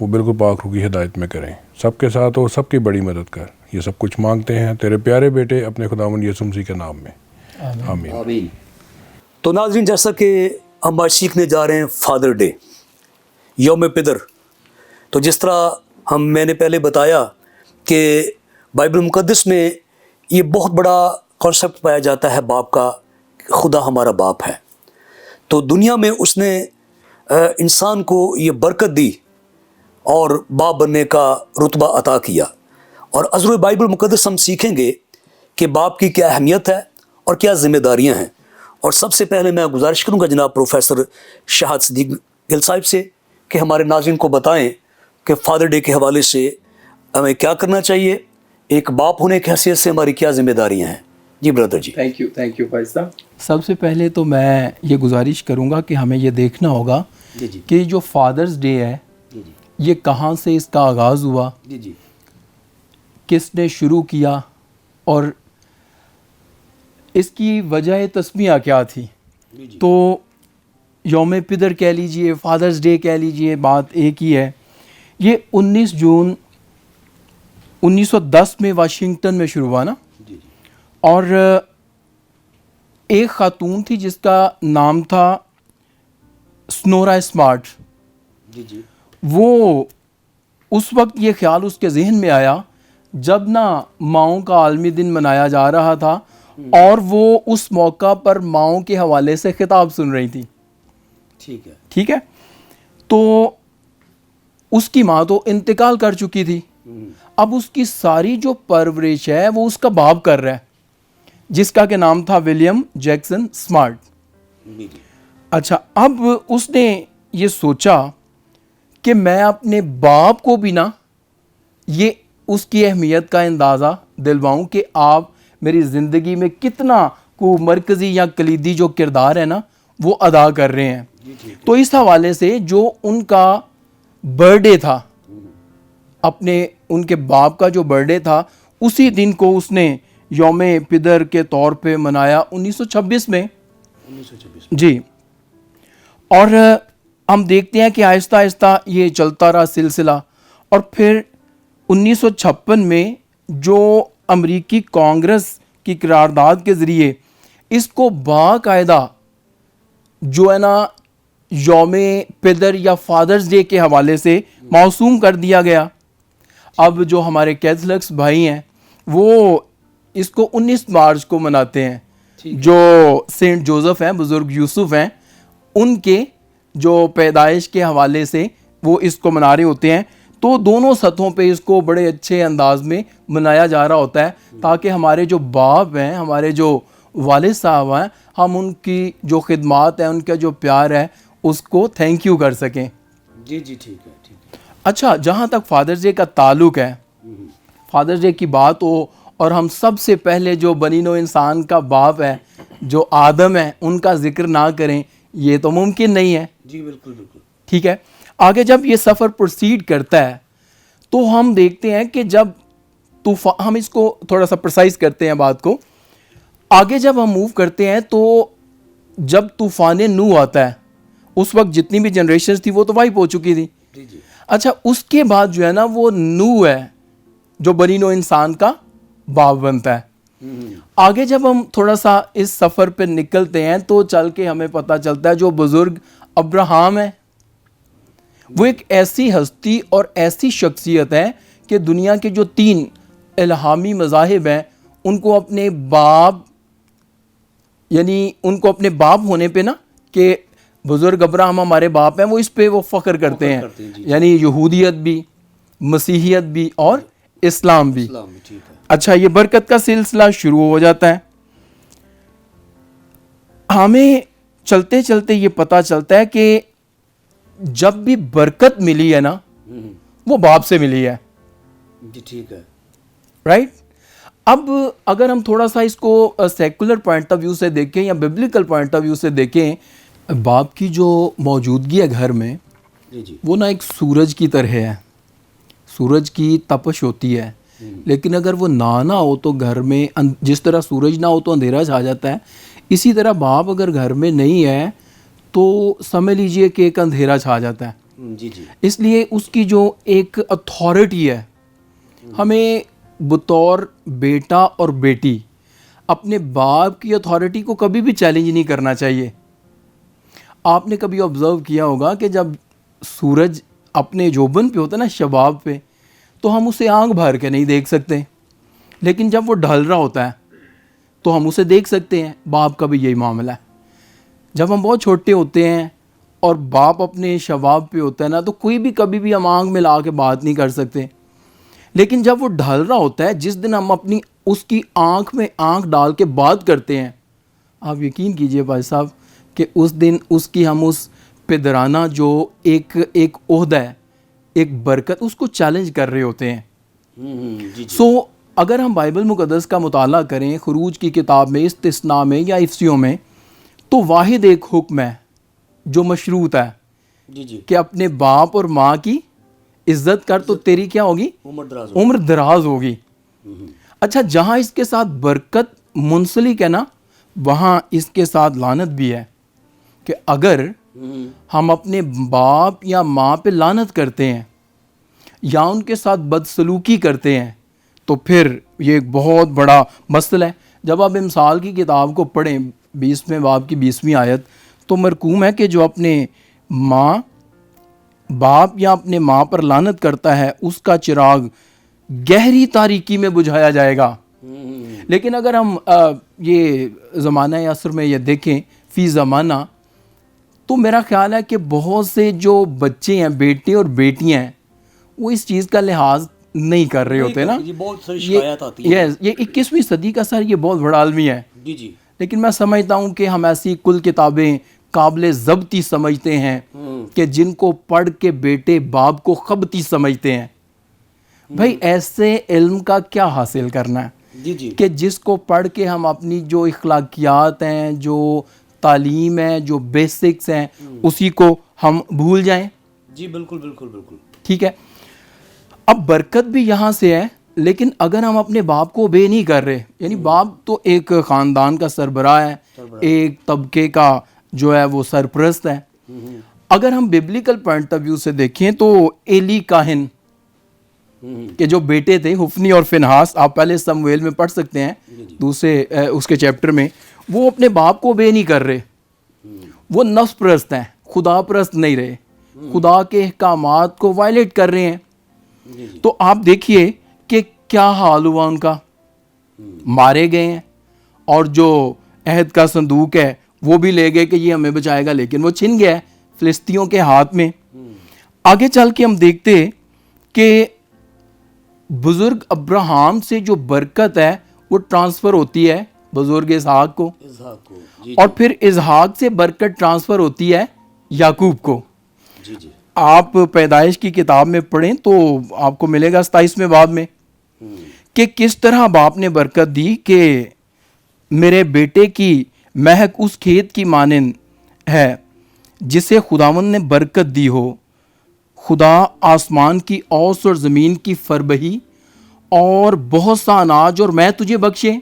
وہ بالکل پاک روح کی ہدایت میں کریں. سب کے ساتھ ہو, سب کی بڑی مدد کر. یہ سب کچھ مانگتے ہیں تیرے پیارے بیٹے اپنے خداوند یسوع مسیح کے نام میں, آمین. آمین. تو ناظرین, جیسا کہ ہم آج سیکھنے جا رہے ہیں فادر ڈے, یوم پدر. تو جس طرح میں نے پہلے بتایا کہ بائبل مقدس میں یہ بہت بڑا کانسیپٹ پایا جاتا ہے باپ کا, خدا ہمارا باپ ہے. تو دنیا میں اس نے انسان کو یہ برکت دی اور باپ بننے کا رتبہ عطا کیا. اور ازر بائبل مقدس ہم سیکھیں گے کہ باپ کی کیا اہمیت ہے اور کیا ذمہ داریاں ہیں. اور سب سے پہلے میں گزارش کروں گا جناب پروفیسر شہاد صدیق گل صاحب سے کہ ہمارے ناظرین کو بتائیں کہ فادر ڈے کے حوالے سے ہمیں کیا کرنا چاہیے, ایک باپ ہونے کی حیثیت سے ہماری کیا ذمہ داریاں ہیں. جی بردر جی. تھینک یو بھائی صاحب. سب سے پہلے تو میں یہ گزارش کروں گا کہ ہمیں یہ دیکھنا ہوگا کہ جو فادرز ڈے ہے یہ کہاں سے اس کا آغاز ہوا, کس نے شروع کیا, اور اس کی وجہ تسمیہ کیا تھی. تو یوم پدر کہہ لیجئے, فادرز ڈے کہہ لیجئے, بات ایک ہی ہے. یہ 19 جون 1910 میں واشنگٹن میں شروع ہوا نا, اور ایک خاتون تھی جس کا نام تھا سنورا اسمارٹ. وہ اس وقت یہ خیال اس کے ذہن میں آیا جب نا ماؤں کا عالمی دن منایا جا رہا تھا, اور وہ اس موقع پر ماؤں کے حوالے سے خطاب سن رہی تھی. ٹھیک ہے. تو اس کی ماں تو انتقال کر چکی تھی. اب اس کی ساری جو پرورش ہے وہ اس کا باپ کر رہا ہے, جس کا کہ نام تھا ولیم جیکسن اسمارٹ. اچھا, اب اس نے یہ سوچا کہ میں اپنے باپ کو بھی نا یہ اس کی اہمیت کا اندازہ دلواؤں کہ آپ میری زندگی میں کتنا کو مرکزی یا کلیدی جو کردار ہے نا وہ ادا کر رہے ہیں. تو اس حوالے سے جو ان کا برتھ ڈے تھا, اپنے ان کے باپ کا جو برتھ ڈے تھا, اسی دن کو اس نے یوم پدر کے طور پہ منایا 1926 میں. جی. اور ہم دیکھتے ہیں کہ آہستہ آہستہ یہ چلتا رہا سلسلہ, اور پھر 1956 میں جو امریکی کانگریس کی قرارداد کے ذریعے اس کو باقاعدہ جو ہے نا یوم پدر یا فادرز ڈے کے حوالے سے موسوم کر دیا گیا. اب جو ہمارے کیتھولکس بھائی ہیں وہ اس کو 19 مارچ کو مناتے ہیں. جو سینٹ جوزف ہیں, بزرگ یوسف ہیں, ان کے جو پیدائش کے حوالے سے وہ اس کو منا رہے ہوتے ہیں. تو دونوں سطحوں پہ اس کو بڑے اچھے انداز میں منایا جا رہا ہوتا ہے تاکہ ہمارے جو باپ ہیں, ہمارے جو والد صاحب ہیں, ہم ان کی جو خدمات ہیں, ان کا جو پیار ہے, اس کو تھینک یو کر سکیں. جی ٹھیک ہے. اچھا, جہاں تک فادرز ڈے کا تعلق ہے, فادرز ڈے کی بات ہو اور ہم سب سے پہلے جو بنی نوع انسان کا باپ ہے جو آدم ہے ان کا ذکر نہ کریں, یہ تو ممکن نہیں ہے. جی بالکل. ٹھیک ہے. آگے جب یہ سفر پروسیڈ کرتا ہے تو ہم دیکھتے ہیں کہ جب ہم اس کو تھوڑا سا پرسائز کرتے ہیں بات کو, آگے جب ہم موو کرتے ہیں تو جب طوفان نوح آتا ہے, اس وقت جتنی بھی جنریشنز تھی وہ تو وائپ ہو چکی تھی. اچھا, اس کے بعد جو ہے نا وہ نوح ہے جو بنی نوع انسان کا باپ بنتا ہے. آگے جب ہم تھوڑا سا اس سفر پہ نکلتے ہیں تو چل کے ہمیں پتہ چلتا ہے جو بزرگ ابراہم ہے وہ ایک ایسی ہستی اور ایسی شخصیت ہے کہ دنیا کے جو 3 الہامی مذاہب ہیں ان کو اپنے باپ, یعنی ان کو اپنے باپ ہونے پہ نا کہ بزرگ ابراہم ہمارے باپ ہیں, وہ اس پہ وہ فخر کرتے ہیں. یعنی یہودیت بھی, مسیحیت بھی اور اسلام بھی. اچھا, یہ برکت کا سلسلہ شروع ہو جاتا ہے. ہمیں چلتے چلتے یہ پتہ چلتا ہے کہ جب بھی برکت ملی ہے نا وہ باپ سے ملی ہے. جی ٹھیک ہے. رائٹ. اب اگر ہم تھوڑا سا اس کو سیکولر پوائنٹ آف ویو سے دیکھیں یا بیبلیکل پوائنٹ آف ویو سے دیکھیں, باپ کی جو موجودگی ہے گھر میں وہ نا ایک سورج کی طرح ہے. سورج کی تپش ہوتی ہے, لیکن اگر وہ نہ ہو تو گھر میں جس طرح سورج نہ ہو تو اندھیرا چھا جاتا ہے, اسی طرح باپ اگر گھر میں نہیں ہے تو سمجھ لیجئے کہ ایک اندھیرا چھا جاتا ہے. جی جی اس لیے اس کی جو ایک اتھارٹی ہے، ہمیں بطور بیٹا اور بیٹی اپنے باپ کی اتھارٹی کو کبھی بھی چیلنج نہیں کرنا چاہیے. آپ نے کبھی آبزرو کیا ہوگا کہ جب سورج اپنے جوبن پہ ہوتا ہے نا، شباب پہ، تو ہم اسے آنکھ بھر کے نہیں دیکھ سکتے، لیکن جب وہ ڈھل رہا ہوتا ہے تو ہم اسے دیکھ سکتے ہیں. باپ کا بھی یہی معاملہ ہے. جب ہم بہت چھوٹے ہوتے ہیں اور باپ اپنے شباب پہ ہوتا ہے نا، تو کوئی بھی کبھی بھی ہم آنکھ میں لا کے بات نہیں کر سکتے، لیکن جب وہ ڈھل رہا ہوتا ہے، جس دن ہم اپنی اس کی آنکھ میں آنکھ ڈال کے بات کرتے ہیں، آپ یقین کیجئے بھائی صاحب کہ اس دن اس کی ہم اس پدرانہ جو ایک عہدہ ہے، ایک برکت، اس کو چیلنج کر رہے ہوتے ہیں. سو اگر ہم بائبل مقدس کا مطالعہ کریں، خروج کی کتاب میں، استثناء میں یا افسیوں میں، تو واحد ایک حکم ہے جو مشروط ہے جی جی کہ اپنے باپ اور ماں کی عزت کر تو تیری کیا ہوگی؟ عمر دراز ہوگی. اچھا، جہاں اس کے ساتھ برکت منسلک ہے نا، وہاں اس کے ساتھ لعنت بھی ہے کہ اگر ہم اپنے باپ یا ماں پہ لعنت کرتے ہیں یا ان کے ساتھ بدسلوکی کرتے ہیں تو پھر یہ ایک بہت بڑا مسئلہ ہے. جب آپ امثال کی کتاب کو پڑھیں 20ویں باب کی 20ویں آیت، تو مرقوم ہے کہ جو اپنے باپ یا اپنے ماں پر لعنت کرتا ہے اس کا چراغ گہری تاریکی میں بجھایا جائے گا. لیکن اگر ہم یہ زمانہ عصر میں یہ دیکھیں، فی زمانہ، تو میرا خیال ہے کہ بہت سے جو بچے ہیں، بیٹے اور بیٹیاں ہیں، وہ اس چیز کا لحاظ نہیں کر رہے ہوتے نا. بہت ساری شکایات آتی ہیں. یہ 21ویں صدی کا سر یہ بہت بڑا عالمی ہے. جی جی لیکن میں سمجھتا ہوں کہ ہم ایسی کل کتابیں قابل ضبطی سمجھتے ہیں کہ جن کو پڑھ کے بیٹے باپ کو خبطی سمجھتے ہیں. بھائی ایسے علم کا کیا حاصل کرنا ہے جی جی کہ جس کو پڑھ کے ہم اپنی جو اخلاقیات ہیں، جو تعلیم ہے، جو بیسکس ہیں، اسی کو ہم بھول جائیں. جی بالکل بالکل بالکل ٹھیک ہے. اب برکت بھی یہاں سے ہے، لیکن اگر ہم اپنے باپ کو obey نہیں کر رہے، یعنی باپ تو ایک خاندان کا سربراہ ہے، ایک طبقے کا جو ہے وہ سرپرست ہے. اگر ہم بیبلیکل پوائنٹ آف ویو سے دیکھیں تو ایلی کاہن کے جو بیٹے تھے، حفنی اور فنہاس، آپ پہلے سمویل میں پڑھ سکتے ہیں دوسرے اس کے چیپٹر میں، وہ اپنے باپ کو obey نہیں کر رہے. وہ نفس پرست ہیں، خدا پرست نہیں رہے، خدا کے احکامات کو وائلیٹ کر رہے ہیں. تو آپ دیکھیے کہ کیا حال ہوا ان کا، مارے گئے ہیں، اور جو عہد کا صندوق ہے وہ بھی لے گئے کہ یہ ہمیں بچائے گا، لیکن وہ چھن گیا ہے فلسطینیوں کے ہاتھ میں. آگے چل کے ہم دیکھتے کہ بزرگ ابراہم سے جو برکت ہے وہ ٹرانسفر ہوتی ہے بزرگ اسحاق کو، اور پھر اسحاق سے برکت ٹرانسفر ہوتی ہے یعقوب کو. جی جی آپ پیدائش کی کتاب میں پڑھیں تو آپ کو ملے گا 27ویں باب میں کہ کس طرح باپ نے برکت دی کہ میرے بیٹے کی مہک اس کھیت کی مانند ہے جسے خداوند نے برکت دی ہو. خدا آسمان کی اوس اور زمین کی فربہی اور بہت سا اناج اور میں تجھے بخشے.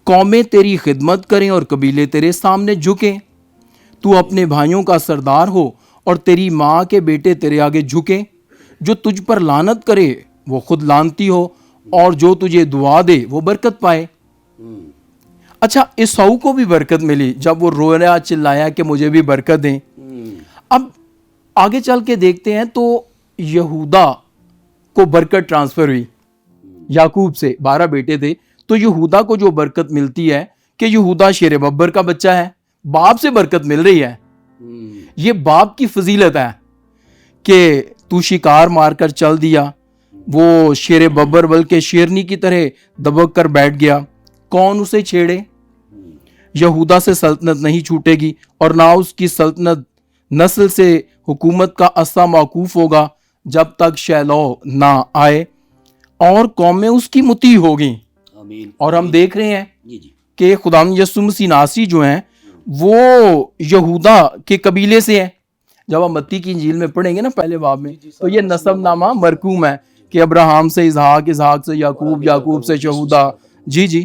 قومیں تیری خدمت کریں اور قبیلے تیرے سامنے جھکیں. تو اپنے بھائیوں کا سردار ہو اور تیری ماں کے بیٹے تیرے آگے جھکیں. جو تجھ پر لعنت کرے وہ خود لعنتی ہو، اور جو تجھے دعا دے وہ برکت پائے. اچھا، عیساؤ کو بھی برکت ملی جب وہ رویا چلایا کہ مجھے بھی برکت دیں. اب آگے چل کے دیکھتے ہیں تو یہودا کو برکت ٹرانسفر ہوئی یعقوب سے، 12 بیٹے تھے، تو یہودا کو جو برکت ملتی ہے کہ یہودا شیر ببر کا بچہ ہے، باپ سے برکت مل رہی ہے. یہ باپ کی فضیلت ہے کہ تو شکار مار کر چل دیا، وہ شیر ببر بلکہ شیرنی کی طرح دبک کر بیٹھ گیا، کون اسے چھیڑے. یہودا سے سلطنت نہیں چھوٹے گی، اور نہ اس کی سلطنت نسل سے حکومت کا عصا موقوف ہوگا جب تک شیلو نہ آئے، اور قومیں اس کی مطیع ہوگی. اور ہم دیکھ رہے ہیں کہ خدا یسوع مسیح ناصری جو ہیں وہ یہودا کے قبیلے سے ہیں. جب ہم متی کی انجیل میں پڑھیں گے نا پہلے باب میں، تو یہ نسب نامہ مرقوم ہے کہ ابراہم سے اسحاق، اسحاق سے یعقوب، یعقوب سے یہودا. جی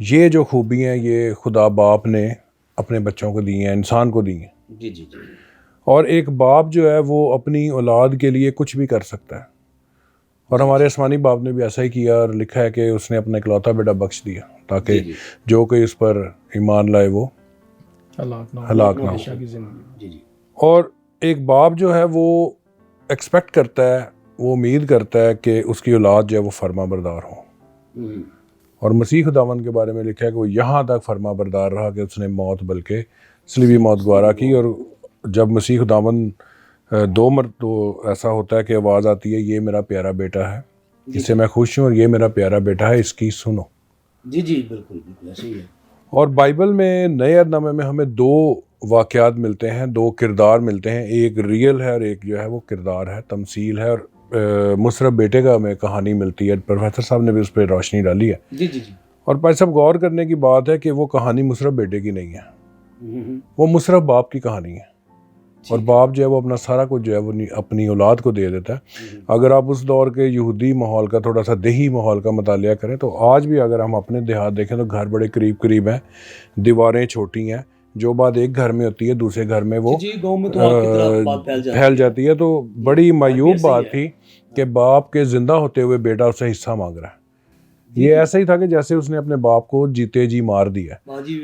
یہ جو خوبیاں یہ خدا باپ نے اپنے بچوں کو دی ہیں, انسان کو دی ہیں. جی جی جی. اور ایک باپ جو ہے وہ اپنی اولاد کے لیے کچھ بھی کر سکتا ہے, اور ہمارے آسمانی باپ نے بھی ایسا ہی کیا, اور لکھا ہے کہ اس نے اپنا اکلوتا بیٹا بخش دیا تاکہ جو کوئی اس پر ایمان لائے وہ ہلاک نہ ہو. جی جی. اور ایک باپ جو ہے وہ ایکسپیکٹ کرتا ہے, وہ امید کرتا ہے کہ اس کی اولاد جو ہے وہ فرما بردار ہو. اور مسیح خداوند کے بارے میں لکھا ہے کہ وہ یہاں تک فرما بردار رہا کہ اس نے موت بلکہ صلیبی موت گوارا کی. اور جب مسیح خداوند 2 مرتبہ ایسا ہوتا ہے کہ آواز آتی ہے یہ میرا پیارا بیٹا ہے جس سے میں خوش ہوں, اور یہ میرا پیارا بیٹا ہے اس کی سنو. جی جی بالکل بالکل ایسے ہی ہے. اور بائبل میں نئے عہد نامے میں ہمیں 2 واقعات ملتے ہیں, 2 کردار ملتے ہیں, ایک ریئل ہے اور ایک جو ہے وہ کردار ہے, تمثیل ہے. اور مصرف بیٹے کا ہمیں کہانی ملتی ہے, پروفیسر صاحب نے بھی اس پہ روشنی ڈالی ہے. جی جی جی. اور بھائی صاحب غور کرنے کی بات ہے کہ وہ کہانی مصرف بیٹے کی نہیں ہے, وہ مصرف باپ کی کہانی ہے. اور باپ جو ہے وہ اپنا سارا کچھ جو ہے وہ اپنی اولاد کو دے دیتا ہے. اگر آپ اس دور کے یہودی ماحول کا تھوڑا سا دیہی ماحول کا مطالعہ کریں تو آج بھی اگر ہم اپنے دیہات دیکھیں تو گھر بڑے قریب قریب ہیں, دیواریں چھوٹی ہیں, جو بات ایک گھر میں ہوتی ہے دوسرے گھر میں وہ پھیل جاتی ہے. تو بڑی معیوب بات تھی کہ باپ کے زندہ ہوتے ہوئے بیٹا اس سے حصہ مانگ رہا ہے. یہ ایسا ہی تھا کہ جیسے اس نے اپنے باپ کو جیتے جی مار دیا,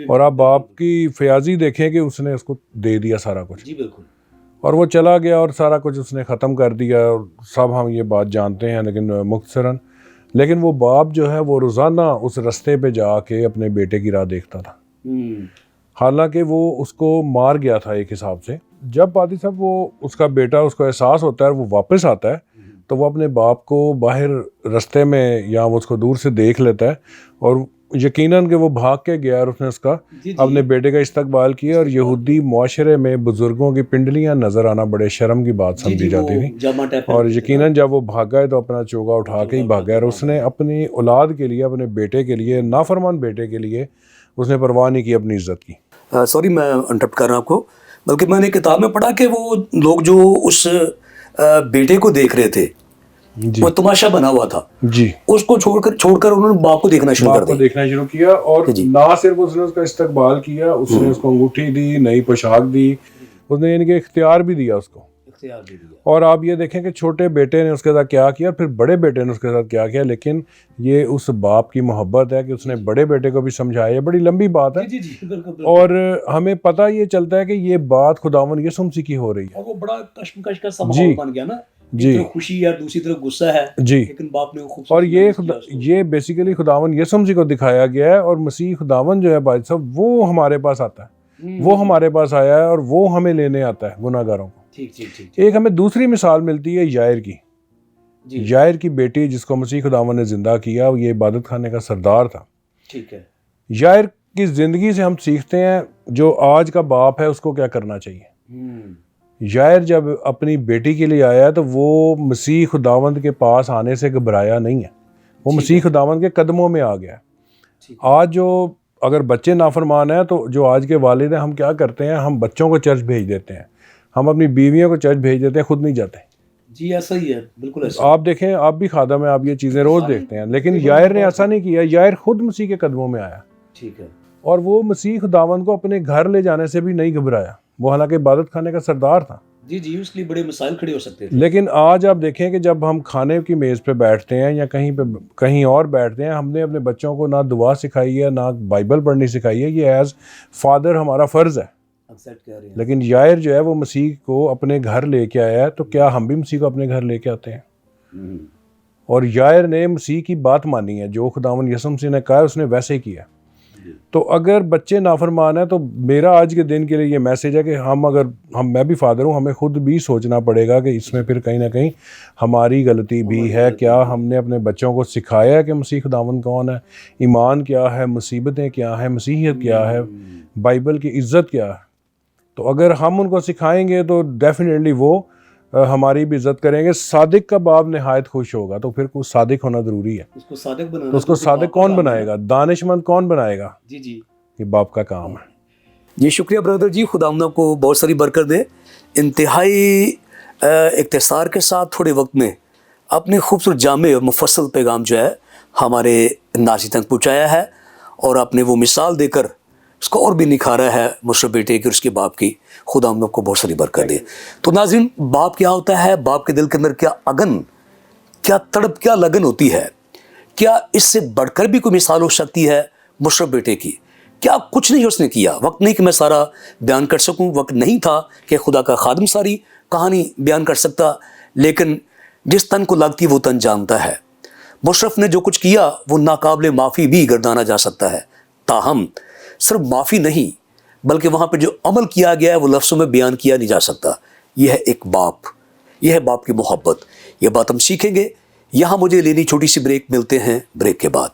اور آپ باپ کی فیاضی دیکھیں کہ اس نے اس کو دے دیا سارا کچھ. جی بالکل. اور وہ چلا گیا اور سارا کچھ اس نے ختم کر دیا, اور سب ہم یہ بات جانتے ہیں لیکن مختصراً. لیکن وہ باپ جو ہے وہ روزانہ اس رستے پہ جا کے اپنے بیٹے کی راہ دیکھتا تھا, حالانکہ وہ اس کو مار گیا تھا ایک حساب سے. جب پادری صاحب وہ اس کا بیٹا اس کو احساس ہوتا ہے اور وہ واپس آتا ہے تو وہ اپنے باپ کو باہر رستے میں یا وہ اس کو دور سے دیکھ لیتا ہے, اور یقیناً کہ وہ بھاگ کے گیا اور اس نے اس کا اپنے بیٹے کا استقبال کیا. اور یہودی معاشرے میں بزرگوں کی پنڈلیاں نظر آنا بڑے شرم کی بات سمجھی جاتی تھی, اور یقیناً جب وہ بھاگا ہے تو اپنا چوگا اٹھا کے ہی بھاگا, اور اس نے اپنی اولاد کے لیے, اپنے بیٹے کے لیے, نافرمان بیٹے کے لیے اس نے پرواہ نہیں کی اپنی عزت کی. سوری میں انٹرپٹ کر رہا ہوں آپ کو, بلکہ میں نے کتاب میں پڑھا کہ وہ لوگ جو اس بیٹے کو دیکھ رہے تھے وہ تماشا بنا ہوا تھا, جی, اس کو چھوڑ کر انہوں نے باپ کو دیکھنا شروع کیا. اور نہ صرف اس نے اس کا استقبال کیا, اس نے اس کو انگوٹھی دی, نئی پوشاک دی, اس نے ان کے اختیار بھی دیا اس کو. اور آپ یہ دیکھیں کہ چھوٹے بیٹے نے اس کے ساتھ کیا کیا, پھر بڑے بیٹے نے اس کے ساتھ کیا کیا, لیکن یہ اس باپ کی محبت ہے کہ اس نے بڑے بیٹے کو بھی سمجھایا. بڑی لمبی بات ہے, اور ہمیں پتہ یہ چلتا ہے کہ یہ بات خداوند یسوع مسیح کی ہو رہی ہے. وہ بڑا کشمکش کا ماحول بن گیا نا, جی, خوشی ہے, دوسری طرف غصہ ہے, جی, لیکن باپ نے اور یہ بیسیکلی خداوند یسوع مسیح کو دکھایا گیا ہے. اور مسیح خداوند جو ہے بھائی صاحب وہ ہمارے پاس آتا ہے, وہ ہمارے پاس آیا ہے, اور وہ ہمیں لینے آتا ہے گناہ گاروں کو. ایک ہمیں دوسری مثال ملتی ہے یائر کی. یائر کی بیٹی جس کو مسیح خداوند نے زندہ کیا, یہ عبادت خانے کا سردار تھا. یائر کی زندگی سے ہم سیکھتے ہیں جو آج کا باپ ہے اس کو کیا کرنا چاہیے. یائر جب اپنی بیٹی کے لیے آیا تو وہ مسیح خداوند کے پاس آنے سے گھبرایا نہیں ہے, وہ مسیح خداوند کے قدموں میں آ گیا. آج جو اگر بچے نافرمان ہیں تو جو آج کے والد ہیں, ہم کیا کرتے ہیں, ہم بچوں کو چرچ بھیج دیتے ہیں, ہم اپنی بیویوں کو چرچ بھیج دیتے ہیں, خود نہیں جاتے. جی ایسا ہی ہے, بالکل ایسا. آپ دیکھیں, آپ بھی خادم ہیں, آپ یہ چیزیں روز دیکھتے ہیں, لیکن یائر نے ایسا نہیں کیا. یائر خود مسیح کے قدموں میں آیا, ٹھیک ہے, اور وہ مسیح خداوند کو اپنے گھر لے جانے سے بھی نہیں گھبرایا. وہ حالانکہ عبادت خانے کا سردار تھا. جی جی, اس لیے بڑے مسائل کھڑے ہو سکتے تھے. لیکن آج آپ دیکھیں کہ جب ہم کھانے کی میز پہ بیٹھتے ہیں یا کہیں اور بیٹھتے ہیں, ہم نے اپنے بچوں کو نہ دعا سکھائی ہے, نہ بائبل پڑھنی سکھائی ہے. یہ ایز فادر ہمارا فرض ہے. لیکن یائر جو ہے وہ مسیح کو اپنے گھر لے کے آیا ہے, تو کیا ہم بھی مسیح کو اپنے گھر لے کے آتے ہیں؟ اور یائر نے مسیح کی بات مانی ہے, جو خداوند یسوع مسیح نے کہا ہے اس نے ویسے ہی کیا. تو اگر بچے نافرمان ہیں تو میرا آج کے دن کے لیے یہ میسیج ہے کہ میں بھی فادر ہوں, ہمیں خود بھی سوچنا پڑے گا کہ اس میں پھر کہیں نہ کہیں ہماری غلطی بھی ہے. کیا ہم نے اپنے بچوں کو سکھایا ہے کہ مسیح خداوند کون ہے, ایمان کیا ہے, مصیبتیں کیا ہیں, مسیحیت کیا ہے, بائبل کی عزت کیا ہے. تو اگر ہم ان کو سکھائیں گے تو ڈیفینیٹلی وہ ہماری بھی عزت کریں گے. صادق کا باپ نہایت خوش ہوگا, تو پھر کوئی صادق ہونا ضروری ہے. اس کو صادق کون بنائے گا, دانش مند کون بنائے گا؟ جی جی, یہ باپ کا کام ہے. جی شکریہ برادر جی, خداوند آپ کو بہت ساری برکت دے. انتہائی اختصار کے ساتھ تھوڑے وقت میں اپنے خوبصورت جامع اور مفصل پیغام جو ہے ہمارے ناظرین تک پہنچایا ہے, اور آپ نے وہ مثال دے کر اس کو اور بھی نکھارا ہے مشرف بیٹے کی اور اس کے باپ کی. خدا ہم لوگ کو بہت ساری برکت دے. تو ناظرین، باپ کیا ہوتا ہے؟ باپ کے دل کے اندر کیا اگن، کیا تڑپ، کیا لگن ہوتی ہے. کیا اس سے بڑھ کر بھی کوئی مثال ہو سکتی ہے مشرف بیٹے کی؟ کیا کچھ نہیں اس نے کیا. وقت نہیں کہ میں سارا بیان کر سکوں، وقت نہیں تھا کہ خدا کا خادم ساری کہانی بیان کر سکتا، لیکن جس تن کو لگتی وہ تن جانتا ہے. مشرف نے جو کچھ کیا وہ ناقابل معافی بھی گردانا جا سکتا ہے. تاہم صرف معافی نہیں، بلکہ وہاں پہ جو عمل کیا گیا ہے وہ لفظوں میں بیان کیا نہیں جا سکتا. یہ ہے ایک باپ، یہ ہے باپ کی محبت. یہ بات ہم سیکھیں گے. یہاں مجھے لینی چھوٹی سی بریک، ملتے ہیں بریک کے بعد.